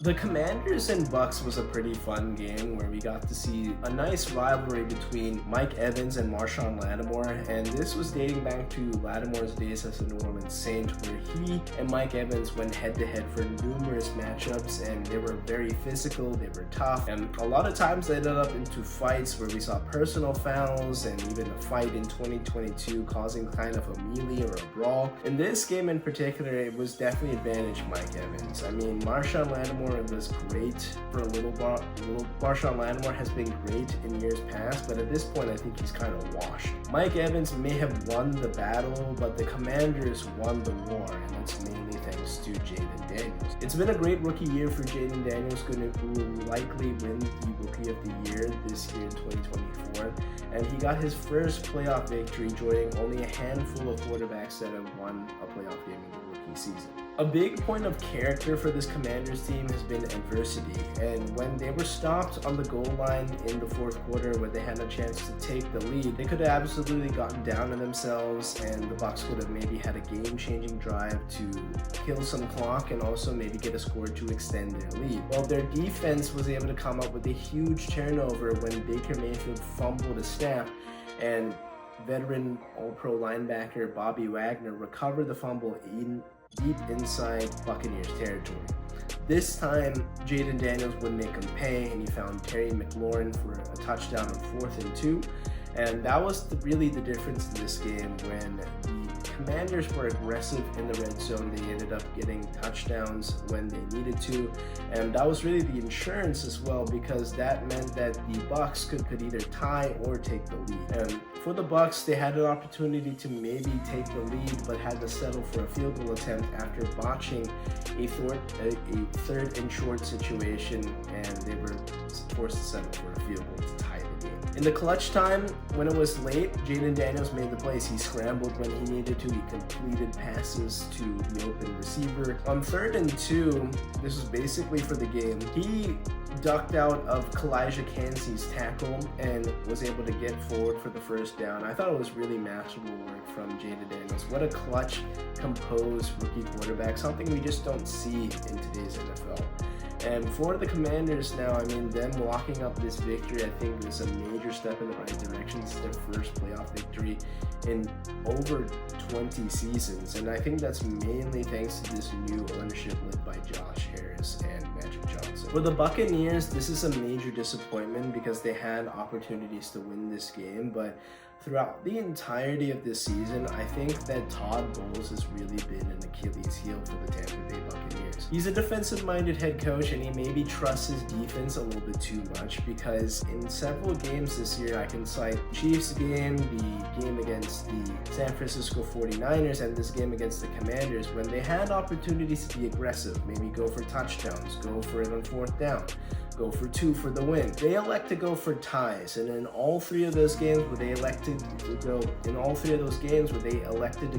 The Commanders and Bucks was a pretty fun game where we got to see a nice rivalry between Mike Evans and Marshawn Lattimore, and this was dating back to Lattimore's days as a New Orleans Saint, where he and Mike Evans went head-to-head for numerous matchups, and they were very physical, they were tough, and a lot of times they ended up into fights where we saw personal fouls and even a fight in 2022 causing kind of a melee or a brawl. In this game in particular, it was definitely advantage Mike Evans. I mean, Marshawn Lattimore was great for a little while. Marshawn Lattimore has been great in years past, but at this point I think he's kind of washed. Mike Evans may have won the battle, but the Commanders won the war, and that's mainly thanks to Jayden Daniels. It's been a great rookie year for Jayden Daniels, who will likely win the Rookie of the Year this year in 2024, and he got his first playoff victory, joining only a handful of quarterbacks that have won a playoff game in the rookie season. A big point of character for this Commanders team has been adversity, and when they were stopped on the goal line in the fourth quarter where they had a chance to take the lead, they could have absolutely gotten down on themselves, and the Bucs could have maybe had a game-changing drive to kill some clock and also maybe get a score to extend their lead. Well, their defense was able to come up with a huge turnover when Baker Mayfield fumbled a snap, and veteran All-Pro linebacker Bobby Wagner recovered the fumble deep inside Buccaneers territory. This time, Jayden Daniels would make him pay, and he found Terry McLaurin for a touchdown on 4th and 2. And that was really the difference in this game. When the Commanders were aggressive in the red zone, they ended up getting touchdowns when they needed to, and that was really the insurance as well, because that meant that the Bucs could either tie or take the lead. And for the Bucs, they had an opportunity to maybe take the lead, but had to settle for a field goal attempt after botching a third and short situation, and they were forced to settle for a field goal to tie the game. In the clutch time, when it was late, Jayden Daniels made the plays. He scrambled when he needed to. He completed passes to the open receiver. On 3rd and 2, this was basically for the game, he ducked out of Kalijah Kancey's tackle and was able to get forward for the first down. I thought it was really masterful work from Jayden Daniels. What a clutch, composed rookie quarterback, something we just don't see in today's NFL. And for the Commanders now, I mean, them locking up this victory, I think is a major step in the right direction. It's their first playoff victory in over 20 seasons. And I think that's mainly thanks to this new ownership led by Josh Harris and Magic Johnson. For the Buccaneers, this is a major disappointment because they had opportunities to win this game, but throughout the entirety of this season, I think that Todd Bowles has really been an Achilles heel for the Tampa Bay Buccaneers. He's a defensive-minded head coach, and he maybe trusts his defense a little bit too much, because in several games this year, I can cite the Chiefs game, the game against the San Francisco 49ers, and this game against the Commanders, when they had opportunities to be aggressive, maybe go for touchdowns, go for it on 4th down, go for 2 for the win. They elect to go for ties, and in all three of those games where they elected to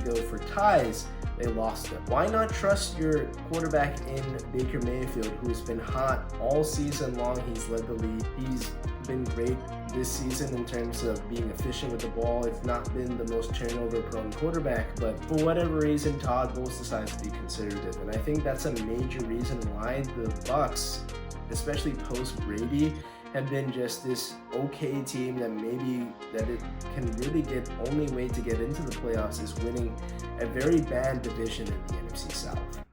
go for ties, they lost them. Why not trust your quarterback in Baker Mayfield, who's been hot all season long? He's led the league. He's been great this season in terms of being efficient with the ball. It's not been the most turnover-prone quarterback, but for whatever reason, Todd Bowles decides to be conservative, and I think that's a major reason why the Bucs, especially post-Brady, have been just this okay team that it can really get, only way to get into the playoffs is winning a very bad division in the NFC South.